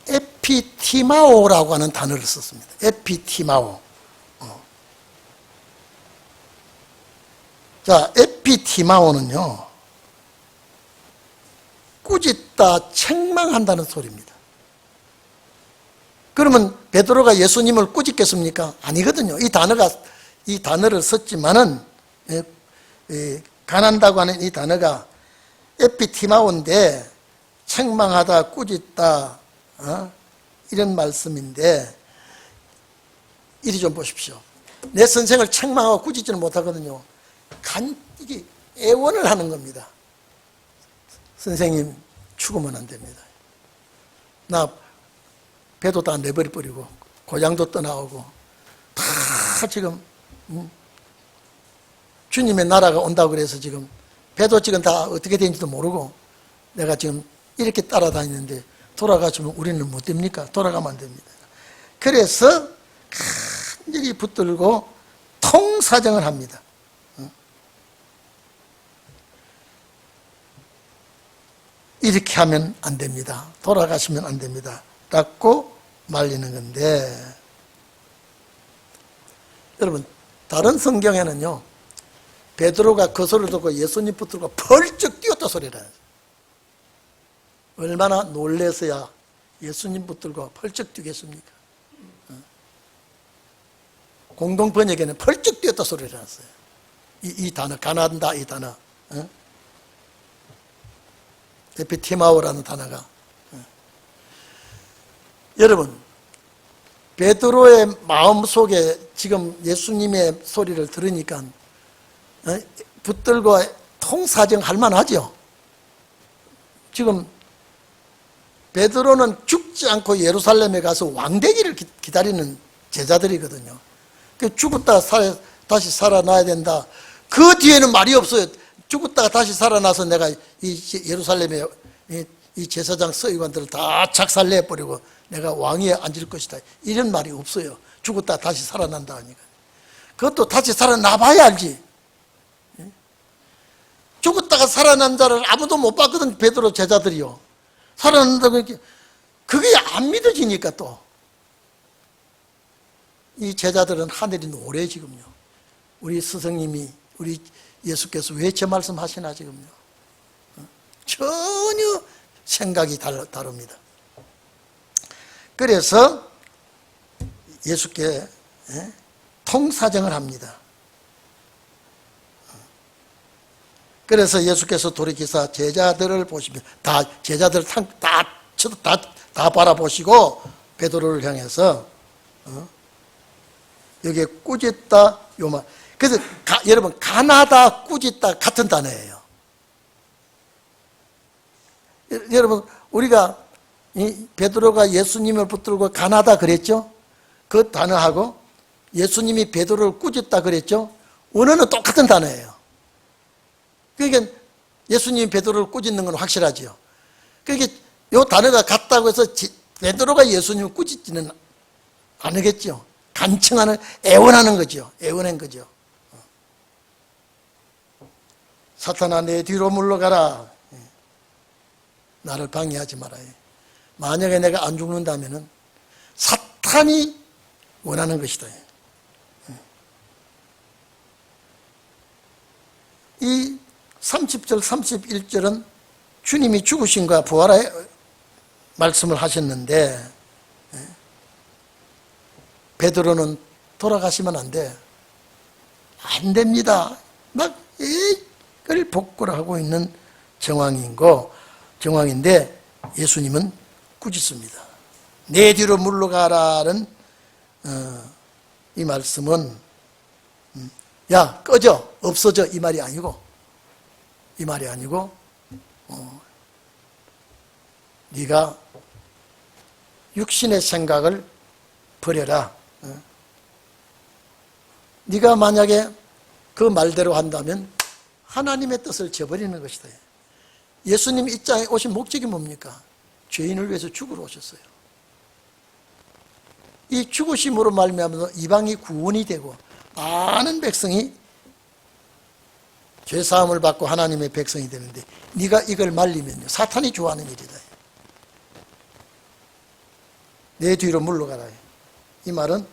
에피티마오라고 하는 단어를 썼습니다. 에피티마오. 자, 에피티마오는요, 꾸짖다, 책망한다는 소리입니다. 그러면 베드로가 예수님을 꾸짖겠습니까? 아니거든요. 이 단어를 썼지만은, 간한다고 하는 이 단어가 에피티마오인데, 책망하다, 꾸짖다, 이런 말씀인데, 이리 좀 보십시오. 내 선생을 책망하고 꾸짖지는 못하거든요. 이게 애원을 하는 겁니다. 선생님, 죽으면 안 됩니다. 나 배도 다 내버려버리고 고향도 떠나오고 다 지금 주님의 나라가 온다고 그래서 지금 배도 지금 다 어떻게 되는지도 모르고 내가 지금 이렇게 따라다니는데 돌아가시면 우리는 못 됩니까? 돌아가면 안 됩니다. 그래서 간절히 붙들고 통사정을 합니다. 이렇게 하면 안 됩니다. 돌아가시면 안 됩니다. 라고 말리는 건데, 여러분, 다른 성경에는요, 베드로가 그 소리를 듣고 예수님 붙들고 펄쩍 뛰었다 소리를 해요. 얼마나 놀래서야 예수님 붙들고 펄쩍 뛰겠습니까? 공동 번역에는 펄쩍 뛰었다 소리를 해놨어요. 이 단어, 가난다, 이 단어. 에피티마오라는 단어가. 여러분, 베드로의 마음속에 지금 예수님의 소리를 들으니까 붙들고 통사정할 만하죠. 지금 베드로는 죽지 않고 예루살렘에 가서 왕되기를 기다리는 제자들이거든요. 죽었다가 다시 살아나야 된다. 그 뒤에는 말이 없어요. 죽었다가 다시 살아나서 내가 이 예루살렘에 이 제사장 서기관들을 다 작살내버리고 내가 왕위에 앉을 것이다. 이런 말이 없어요. 죽었다가 다시 살아난다 하니까. 그것도 다시 살아나 봐야 알지. 죽었다가 살아난 자를 아무도 못 봤거든, 베드로 제자들이요. 살아난다고 그게 안 믿어지니까 또 이 제자들은 하늘이 노래 지금요. 우리 스승님이, 우리 예수께서 왜 저 말씀 하시나 지금요. 전혀 생각이 다릅니다. 그래서 예수께 통사정을 합니다. 그래서 예수께서 돌이키사 제자들을 보시면 제자들 다 바라보시고 베드로를 향해서 여기에 꾸짖다 요말. 그래서 여러분, 가나다 꾸짖다 같은 단어예요. 여러분, 우리가 베드로가 예수님을 붙들고 가나다 그랬죠? 그 단어하고 예수님이 베드로를 꾸짖다 그랬죠? 원어는 똑같은 단어예요. 그러니까 예수님이 베드로를 꾸짖는 건 확실하죠. 그러니까 이 단어가 같다고 해서 베드로가 예수님을 꾸짖지는 않겠죠. 간청하는, 애원하는 거죠. 애원한 거죠. 사탄아, 내 뒤로 물러가라. 나를 방해하지 마라. 만약에 내가 안 죽는다면은 사탄이 원하는 것이다. 이 30절, 31절은 주님이 죽으심과 부활의 말씀을 하셨는데 베드로는 돌아가시면 안 돼. 안 됩니다. 막 이걸 복구를 하고 있는 정황인데 예수님은 꾸짖습니다. 내 뒤로 물러가라는 이 말씀은 야, 꺼져, 없어져 이 말이 아니고 네가 육신의 생각을 버려라. 네가 만약에 그 말대로 한다면 하나님의 뜻을 저버리는 것이다. 예수님 이 땅에 오신 목적이 뭡니까? 죄인을 위해서 죽으러 오셨어요. 이 죽으심으로 말미암아서 이방이 구원이 되고 많은 백성이 죄사함을 받고 하나님의 백성이 되는데 네가 이걸 말리면요, 사탄이 좋아하는 일이다. 내 뒤로 물러가라. 이 말은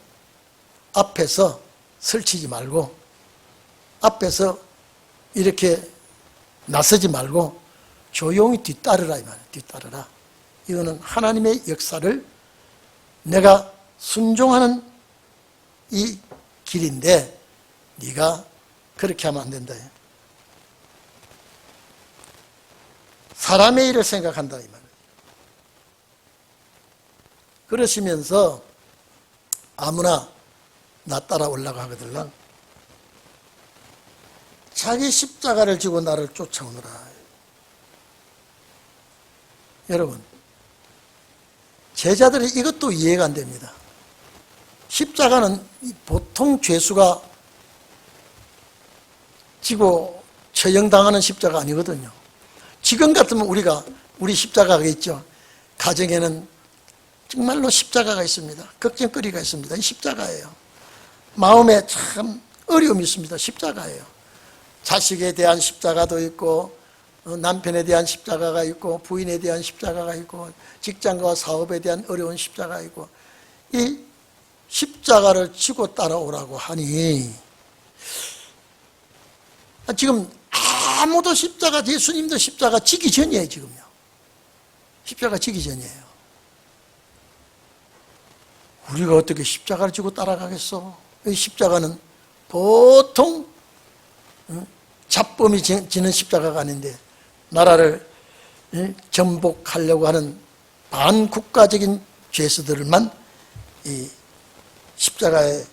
앞에서 설치지 말고 앞에서 이렇게 나서지 말고 조용히 뒤따르라 이 말이에요. 뒤따르라. 이거는 하나님의 역사를 내가 순종하는 이 길인데 네가 그렇게 하면 안 된다. 사람의 일을 생각한다 이 말이에요. 그러시면서 아무나 나 따라 올라가 하거들랑 자기 십자가를 지고 나를 쫓아오느라. 여러분, 제자들이 이것도 이해가 안 됩니다. 십자가는 보통 죄수가 지고 처형당하는 십자가 아니거든요. 지금 같으면 우리 십자가가 있죠. 가정에는 정말로 십자가가 있습니다. 걱정거리가 있습니다. 이 십자가예요. 마음에 참 어려움이 있습니다. 십자가예요. 자식에 대한 십자가도 있고 남편에 대한 십자가가 있고 부인에 대한 십자가가 있고 직장과 사업에 대한 어려운 십자가가 있고 이 십자가를 지고 따라오라고 하니 지금 아무도 예수님도 십자가 지기 전이에요. 지금요. 십자가 지기 전이에요. 우리가 어떻게 십자가를 지고 따라가겠어? 이 십자가는 보통 잡범이 지는 십자가가 아닌데 나라를 정복하려고 하는 반국가적인 죄수들만 이 십자가에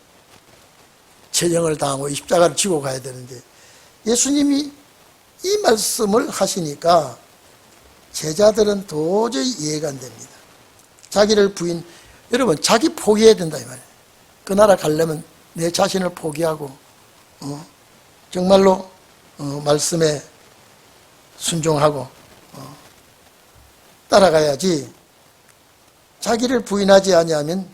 처형을 당하고 이 십자가를 지고 가야 되는데, 예수님이 이 말씀을 하시니까 제자들은 도저히 이해가 안 됩니다. 자기를 여러분, 자기 포기해야 된다 이 말이에요. 그 나라 가려면 내 자신을 포기하고 정말로 말씀에 순종하고 따라가야지. 자기를 부인하지 아니하면,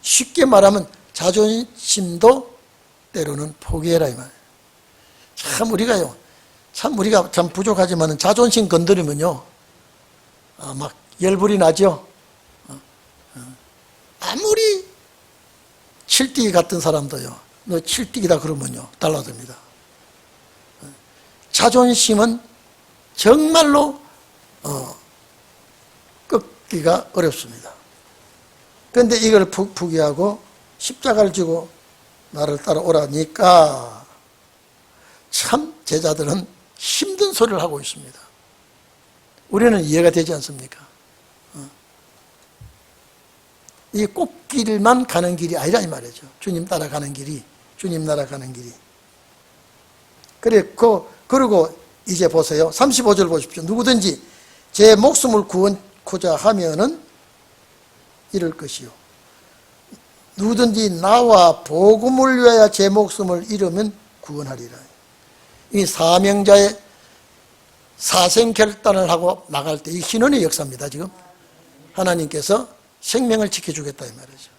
쉽게 말하면 자존심도 때로는 포기해라 이 말이에요. 참 우리가 참 부족하지만 자존심 건드리면요, 막 열불이 나죠. 아무리 칠띠기 같은 사람도요, 너 칠띠기다 그러면요 달라집니다. 자존심은 정말로 꺾기가 어렵습니다. 그런데 이걸 포기하고 십자가를 지고 나를 따라오라니까 참 제자들은 힘든 소리를 하고 있습니다. 우리는 이해가 되지 않습니까? 이 꽃길만 가는 길이 아니라 이 말이죠. 주님 따라가는 길이, 주님 나라 가는 길이. 그리고 이제 보세요. 35절 보십시오. 누구든지 제 목숨을 구원코자 하면은 이럴 것이요. 누구든지 나와 복음을 위하여 제 목숨을 잃으면 구원하리라. 이 사명자의 사생결단을 하고 나갈 때 이 신원의 역사입니다. 지금 하나님께서 생명을 지켜주겠다 이 말이죠.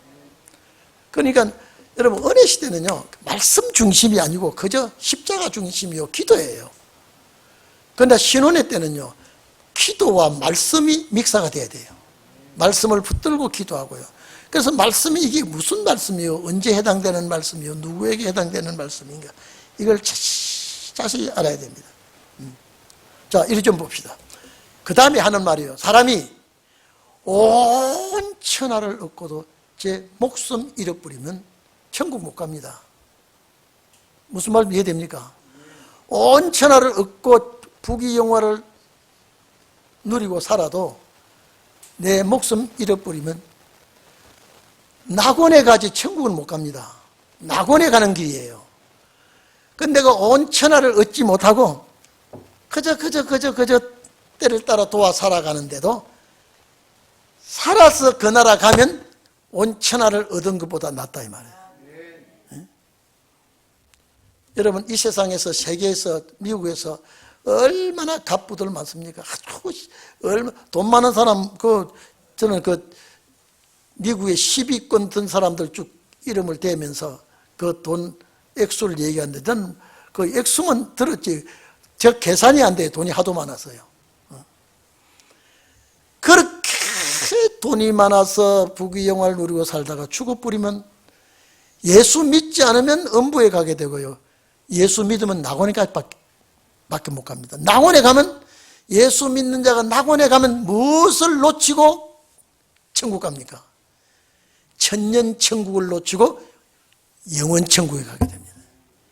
그러니까 여러분, 은혜 시대는요 말씀 중심이 아니고 그저 십자가 중심이요 기도예요. 그런데 신혼의 때는요 기도와 말씀이 믹사가 돼야 돼요. 말씀을 붙들고 기도하고요. 그래서 말씀이 이게 무슨 말씀이요, 언제 해당되는 말씀이요, 누구에게 해당되는 말씀인가, 이걸 자세히 알아야 됩니다. 자, 이리 좀 봅시다. 그 다음에 하는 말이에요. 사람이 온 천하를 얻고도 제 목숨 잃어버리면 천국 못 갑니다. 무슨 말 이해됩니까? 온 천하를 얻고 부귀영화를 누리고 살아도 내 목숨 잃어버리면 낙원에 가지 천국은 못 갑니다. 낙원에 가는 길이에요. 근데 내가 온 천하를 얻지 못하고 그저 때를 따라 도와 살아가는데도 살아서 그 나라 가면 온 천하를 얻은 것보다 낫다 이 말이에요. 네? 여러분, 이 세상에서, 세계에서, 미국에서 얼마나 갑부들 많습니까? 돈 많은 사람, 저는 미국의 10위권 든 사람들 쭉 이름을 대면서 그 돈 액수를 얘기하는데, 저는 그 액수만 들었지 저 계산이 안 돼요. 돈이 하도 많아서요. 그렇게 돈이 많아서 부귀영화를 누리고 살다가 죽어버리면 예수 믿지 않으면 음부에 가게 되고요, 예수 믿으면 낙원에밖에 못 갑니다. 낙원에 가면, 예수 믿는 자가 낙원에 가면 무엇을 놓치고 천국 갑니까? 천년 천국을 놓치고 영원 천국에 가게 됩니다.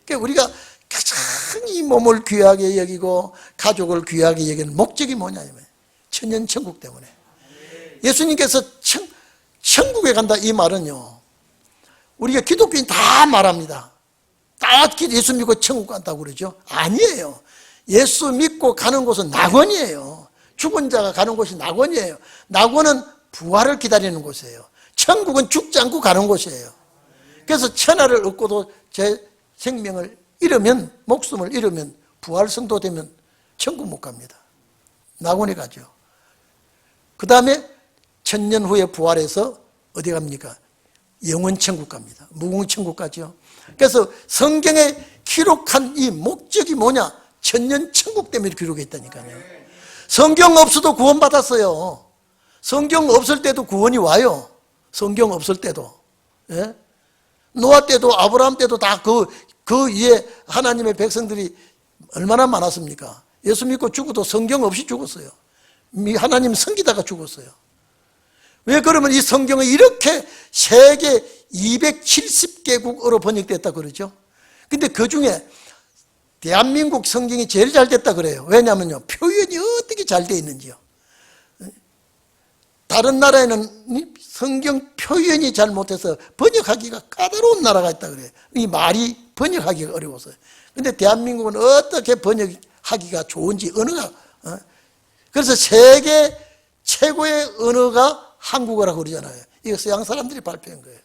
그러니까 우리가 가장 이 몸을 귀하게 여기고 가족을 귀하게 여기는 목적이 뭐냐면 천년 천국 때문에. 예수님께서 천국에 간다 이 말은요, 우리가 기독교인 다 말합니다. 다 예수 믿고 천국 간다고 그러죠. 아니에요. 예수 믿고 가는 곳은 낙원이에요. 죽은 자가 가는 곳이 낙원이에요. 낙원은 부활을 기다리는 곳이에요. 천국은 죽지 않고 가는 곳이에요. 그래서 천하를 얻고도 제 생명을 잃으면, 목숨을 잃으면, 부활성도 되면 천국 못 갑니다. 낙원에 가죠. 그 다음에 천년 후에 부활해서 어디 갑니까? 영원 천국 갑니다. 무궁천국 가죠. 그래서 성경에 기록한 이 목적이 뭐냐? 천년 천국 때문에 기록해 있다니까요. 성경 없어도 구원받았어요. 성경 없을 때도 구원이 와요. 성경 없을 때도. 예? 노아 때도 아브라함 때도 다 그 위에 하나님의 백성들이 얼마나 많았습니까? 예수 믿고 죽어도 성경 없이 죽었어요. 하나님 섬기다가 죽었어요. 왜 그러면 이 성경이 이렇게 세계 270개국어로 번역됐다 그러죠? 근데 그 중에 대한민국 성경이 제일 잘 됐다 그래요. 왜냐면요, 표현이 어떻게 잘 돼 있는지요. 다른 나라에는 성경 표현이 잘못해서 번역하기가 까다로운 나라가 있다 그래요. 이 말이 번역하기가 어려워서요. 근데 대한민국은 어떻게 번역하기가 좋은지 언어가 그래서 세계 최고의 언어가 한국어라고 그러잖아요. 이거 서양 사람들이 발표한 거예요.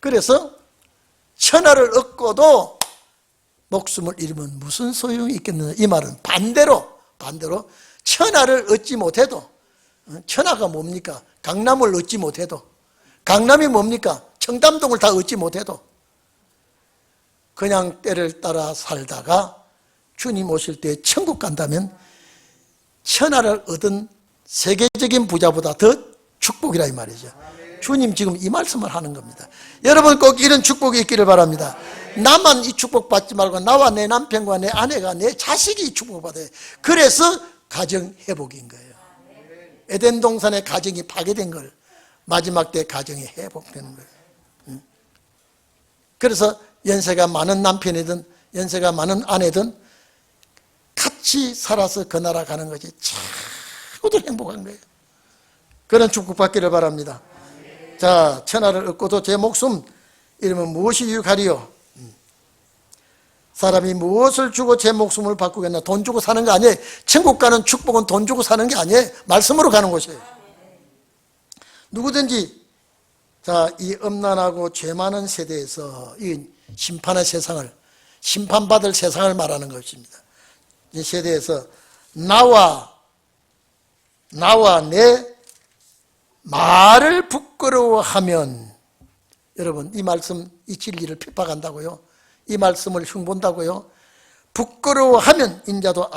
그래서 천하를 얻고도 목숨을 잃으면 무슨 소용이 있겠느냐. 이 말은 반대로 천하를 얻지 못해도, 천하가 뭡니까? 강남을 얻지 못해도, 강남이 뭡니까? 청담동을 다 얻지 못해도 그냥 때를 따라 살다가 주님 오실 때 천국 간다면 천하를 얻은 세계적인 부자보다 더 축복이라 이 말이죠. 주님 지금 이 말씀을 하는 겁니다. 여러분 꼭 이런 축복이 있기를 바랍니다. 나만 이 축복 받지 말고 나와 내 남편과 내 아내가 내 자식이 이 축복을 받아요. 그래서 가정 회복인 거예요. 에덴 동산의 가정이 파괴된 걸 마지막 때 가정이 회복되는 거예요. 그래서 연세가 많은 남편이든 연세가 많은 아내든 같이 살아서 그 나라 가는 것이 최고로 행복한 거예요. 그런 축복 받기를 바랍니다. 자, 천하를 얻고도 제 목숨 이러면 무엇이 유익하리요? 사람이 무엇을 주고 제 목숨을 바꾸겠나? 돈 주고 사는 거 아니에요. 천국 가는 축복은 돈 주고 사는 게 아니에요. 말씀으로 가는 곳이에요. 누구든지 자, 이 음란하고 죄 많은 세대에서 이 심판의 세상을, 심판받을 세상을 말하는 것입니다. 이 세대에서 나와 내 말을 부끄러워하면, 여러분 이 말씀, 이 진리를 핍박한다고요? 이 말씀을 흉본다고요? 부끄러워하면 인자도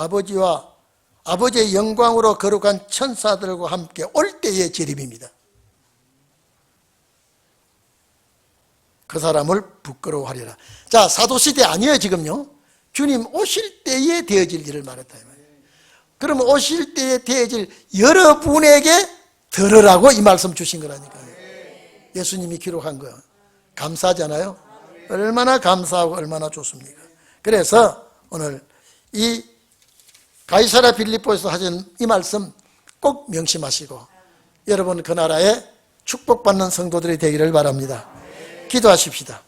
아버지의 영광으로 거룩한 천사들과 함께 올 때의 재림입니다. 그 사람을 부끄러워하리라. 자, 사도시대 아니에요 지금요. 주님 오실 때에 되어질 일을 말했다 이 말이에요. 그러면 오실 때에 되어질 여러분에게 들으라고 이 말씀 주신 거라니까요. 예수님이 기록한 거예요. 감사하잖아요. 얼마나 감사하고 얼마나 좋습니까? 그래서 오늘 이 가이사랴 빌립보에서 하신 이 말씀 꼭 명심하시고 여러분 그 나라에 축복받는 성도들이 되기를 바랍니다. 기도하십시다.